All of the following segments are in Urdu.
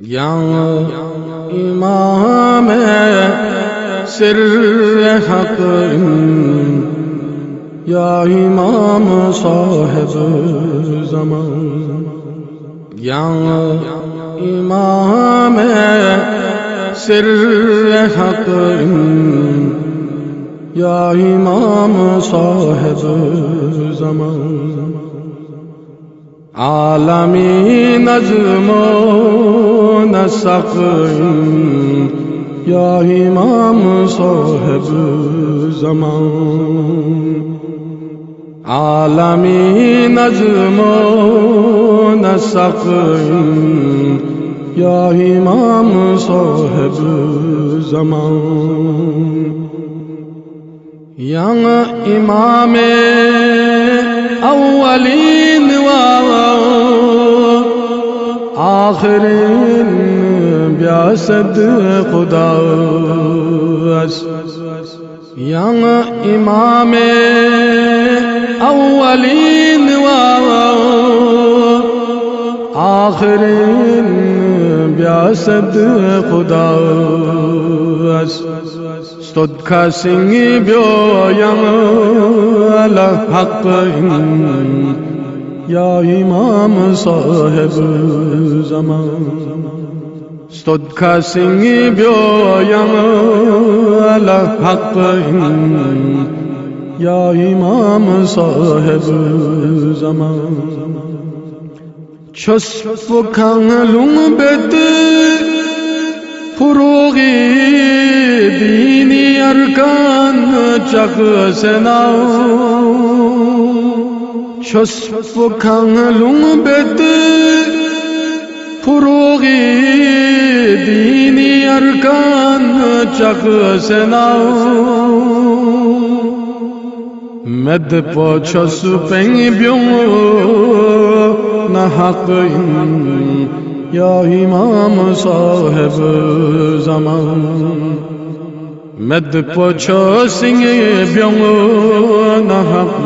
یا امام سر حق یا امام صاحب زمان یا امام سر حق یا امام صاحب زمان عالمی نظم و نسق یا امام صاحب زمان عالمی نظم و نسق یا امام صاحب زمان یا امام اولین و آخرین بیاسد خدا یا امام اولین و آخرین بیاسد خدا استدکا سنگی بیویم الحق یا امام صاحب زمان استدکا سنگی بیویم الحق یا امام صاحب زمان چسب کنلون بد فروغی دینی ارکان چک سناو چسب کنلون بد فروغی دینی ارکان چک سناو مد پوچھس پنگ بیوں نحق یا امام صاحب زمان مد پوچھو سنگ بیوں نحق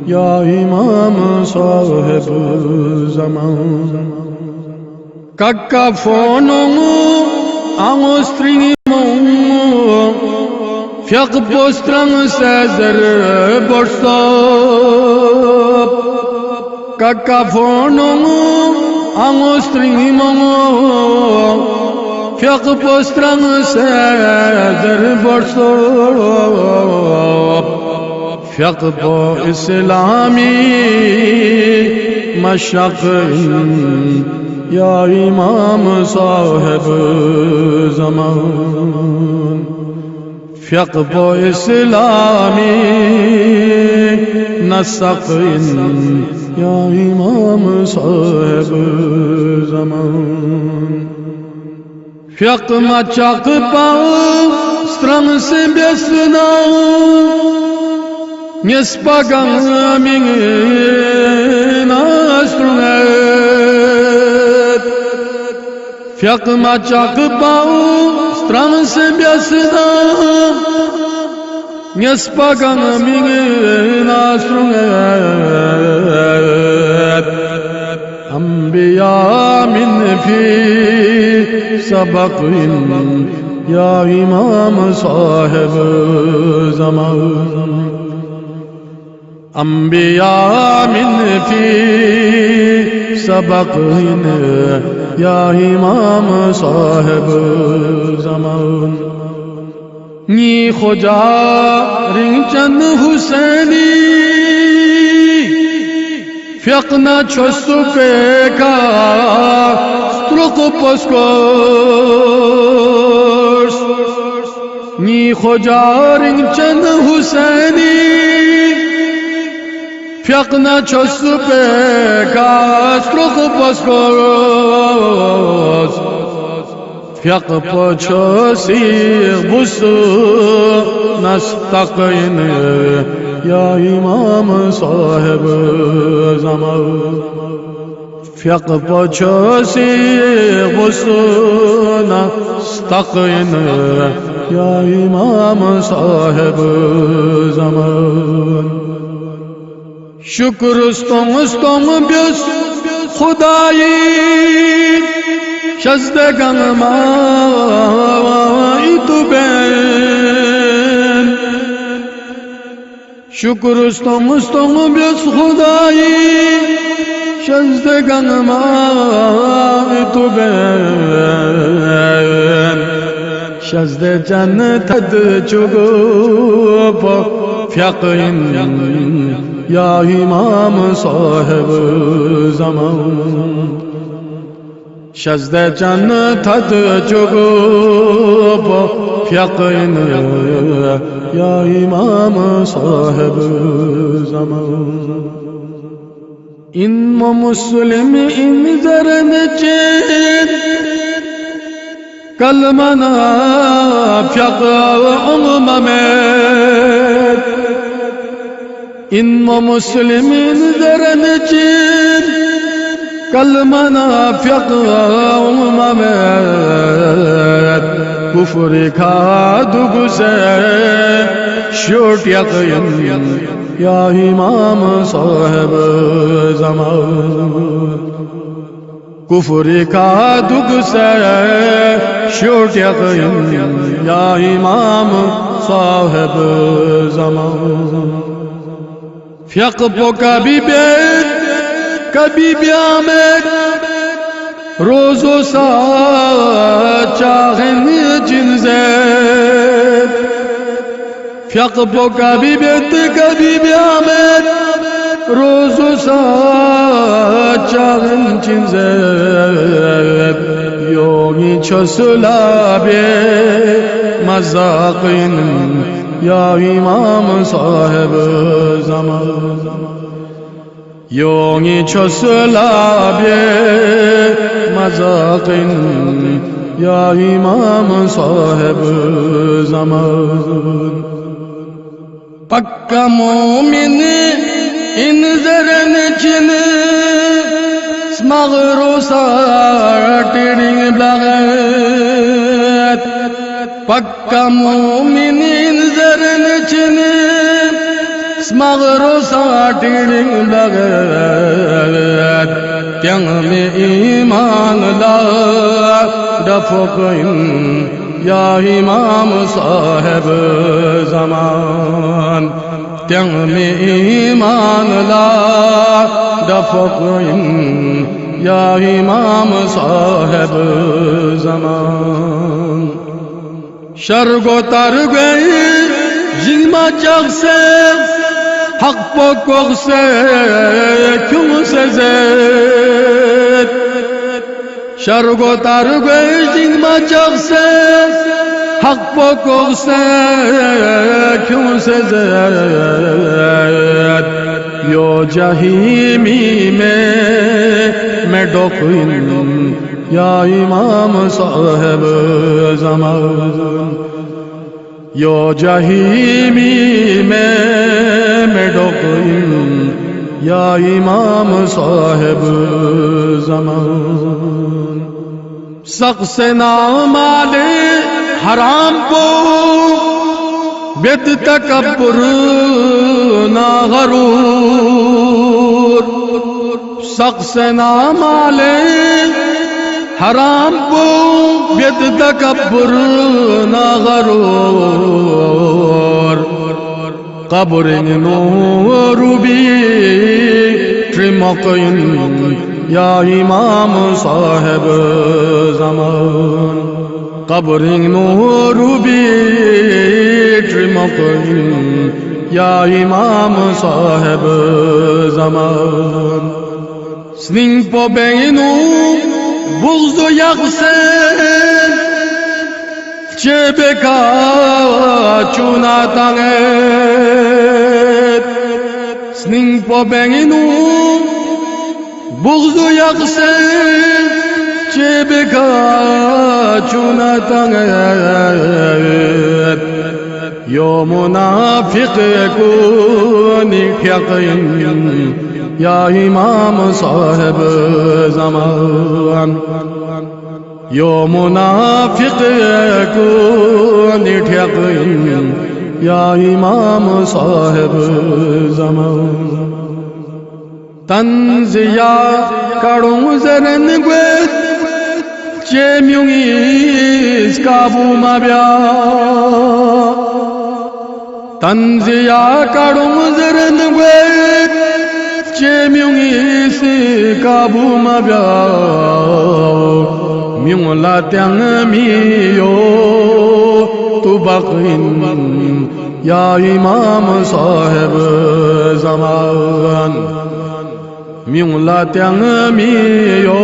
یا امام صاحب زمان ککا فونو آموسترینی فیق پوستران سیزر برستاب ککا فونو آموسترینی فیق پوستران سیزر برستاب فیق پو اسلامی مشق یا امام صاحب زمان فیق پو اسلامی نسق یا امام صاحب زمان فیق مچاق پاو سترم سے بیسنا نسپاگم من ناسترنت فیق مچاق پاو سترم سے بیسنا نسپاگم من ناسترنت انبیاء من فی سبق یا امام صاحب زمان انبیاء من فی سبق یا امام صاحب زمان نی خجا رنگ چند حسینی فیقنا چھسو پیکا سترق پسکورس نی خجا رنگ چند حسینی فیقنا چھسو پیکا سترق پسکورس فیق پچھو سیغ بسو نستقین یا امام صاحب زمان فیق پچھو سیغ بسو نستقین یا امام صاحب زمان شکر استم بیس خدایی شزدگان مائی تو بین شکر استم بیس خدایی شزدگان مائی تو بین شزد جنت چگو پا فیقین یا امام صاحب زمان شزد جنت چگو پا فیقین یا امام صاحب زمان این مسلم این زرن چید کلمنا فیقا ممد این مسلم این زرن چید کلمنا فیقا ممد کفر کا دگزے شوٹ یقین یا امام صاحب زمان کفر کا دگزے شوٹ یقین یا امام صاحب زمان فیق پو کبھی بیت کبھی بیامت روز و ساعت چاہن جنزت فیق پو کبھی بیت کبھی بیامت روز و ساعت چاہن جنزت یونی چسلا بے مزاقین یا امام صاحب زمان یونی چسلا بے مزاقین یا امام صاحب زمان پکا مومن ان زرن چن سمغروسا ٹیڑنگ بلغت پکا مومن ان زرن چن سمغروسا ٹیڑنگ بلغت تیانگ میں ایمان لا دفقین یا امام صاحب زمان تیانگ میں ایمان لا دفقین یا امام صاحب زمان شرگو تر گئی جنما چاق سے حق پو کوغ سے کیوں سے زید شرگو تر گئی جنما چاق سے حق پو کوغ سے کیوں سے زید یو جہیمی میں ڈوکن یا امام صاحب زمان یو جہیمی میں ڈوکن یا امام صاحب زمان سق سے نامال حرام پو بید تکبر نا غرور سق سے نامال حرام پو بید تکبر نا غرور قبر نور بی ترمقین یا امام صاحب زمان قبر نور بی ترمقین یا امام صاحب زمان سنگ پو بینو بغض و یغسن چه بکا چونا تانگت سنگ پو بینو بغض و یغسن چه بکا چونا تانگت یو منافق کونی یقین یا امام صاحب زمان یو منافق کون یقین یا امام صاحب زمان تنزیا کڑوں زرن گوید چیمیونگیز کابو مبیا تنزیا کڑوں زرن گویت چیمیونگیز کابو مبیا میوں لا تیانگ میو تو بقین یا امام صاحب زمان میوں لا تیانگ میو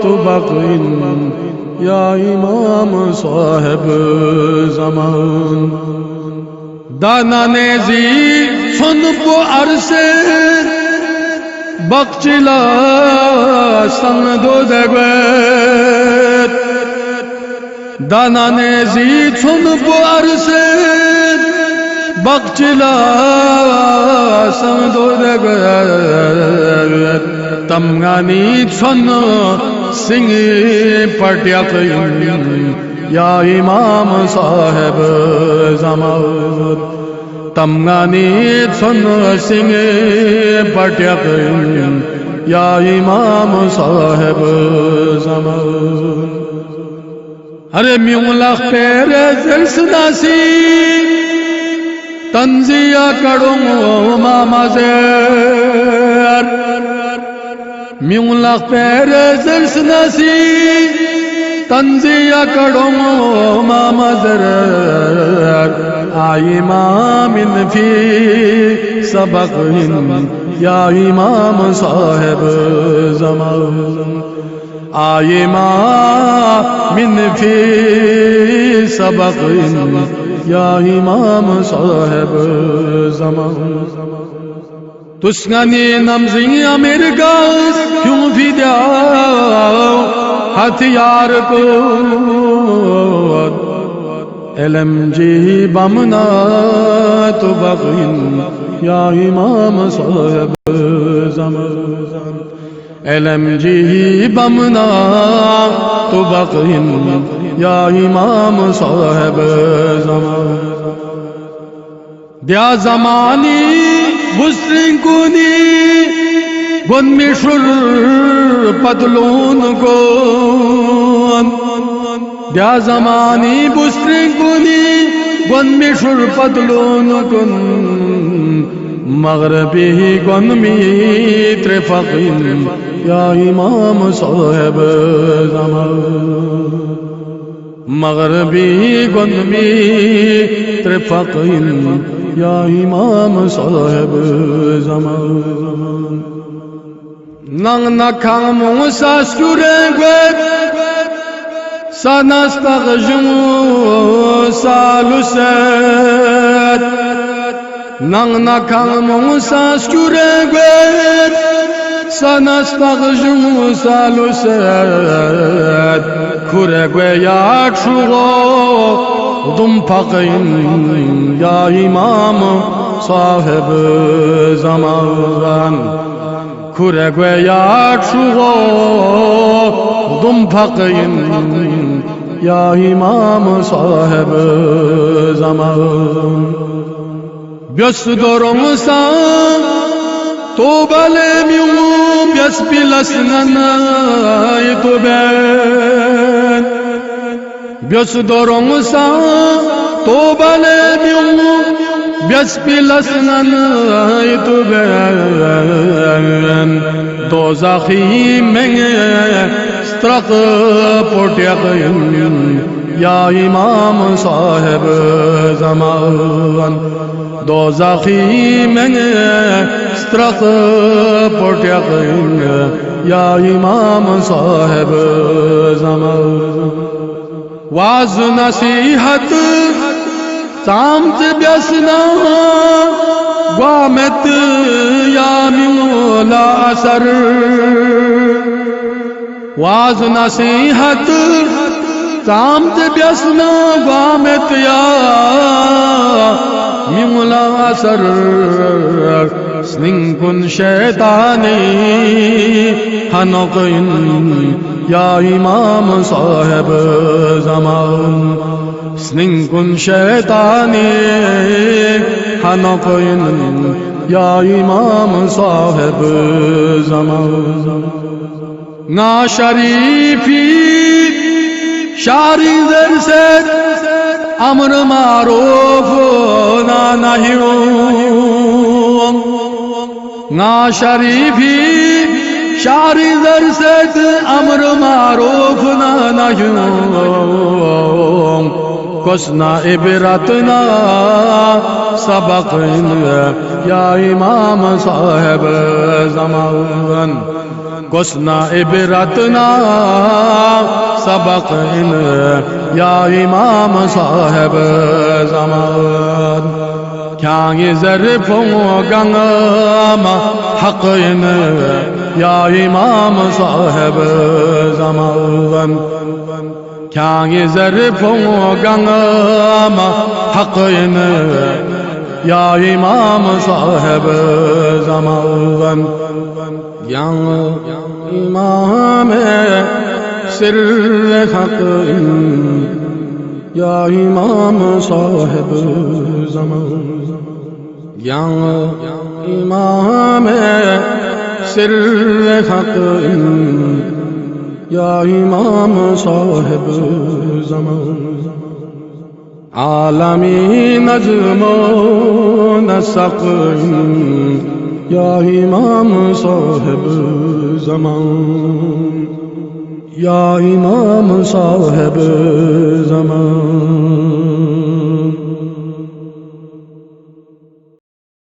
تو بقین یا امام صاحب زمان دانا نیزی سن کو عرصے بقچلا سن دو دگویت دانا نیزی سن کو عرصے بقچلا سن دو دگویت تمگانی سن سنگ پٹیقین یا امام صاحب زمان تمگانی سن سنگ پٹیقین یا امام صاحب زمان ارے میوں لخ پیر زرسناسی تنزیہ کڑوں ماما زیر میوں لخ پیر زرسناسی تنزیہ کڑوں ماما زیر آئی امام فی سبقہن یا امام صاحب زمان آئی امام فی سبقہن یا امام صاحب زمان تسگانی نمزی امرگاز کیوں بھی دیا ہتھیار کو علم جی بمنا تو بقین یا امام صاحب زمان علم جی بمنا تو بقین یا امام صاحب زمان دیا زمانی بسرین کونی گن مشر پتلون کون دیا زمانی بسرین کونی گن مشر پتلون کن مغربی گن میتر فقین یا امام صاحب زمان مغربی گن میتر فقین یا امام صاحب زمان ننگ نکھا موسا سکورنگویت سنستغجمو سالوسیت ننگ نکھا موسا سکورنگویت سنستغجمو سالوسیت کورگوی یاک شوغو دم پقین یا امام صاحب زمان کورگوی یاک شوغو دم پقین یا امام صاحب زمان بیس دورم سام تو بلے میوں بیس پلسنن تو بین بیس دورم سام تو بلے میوں بیس پلسنن تو بین دوزخی میں سترق پوٹیقین یا امام صاحب زمان دوزخی میں سترق پوٹیقین یا امام صاحب زمان واز نصیحت سامت بیسنا وامت یا مولا اثر واز نصیحت سامت بیسنا وامت یا مولا اثر سنگ کن شیطانی حنقین یا امام صاحب زمان سنگ کن شیطانی حنقین یا امام صاحب زمان نا شریفی شاری در سے امر معروف نا نہیوں نا شریفی شاری در سے امر معروف نا نہیوں کسنا عبرتنا سبق یا امام صاحب زمان کسنا عبرتنا سبق یا امام صاحب زمان کیا یہ ظرفوں گنگام حق یا امام صاحب زمان کیا یہ ظرفوں گنگام حق یا امام صاحب زمان یا امام سر حق یا امام صاحب زمان یا امام سر حق یا امام صاحب زمان عالمی نظم و نسق یا امام صاحب زمان یا امام صاحب زمان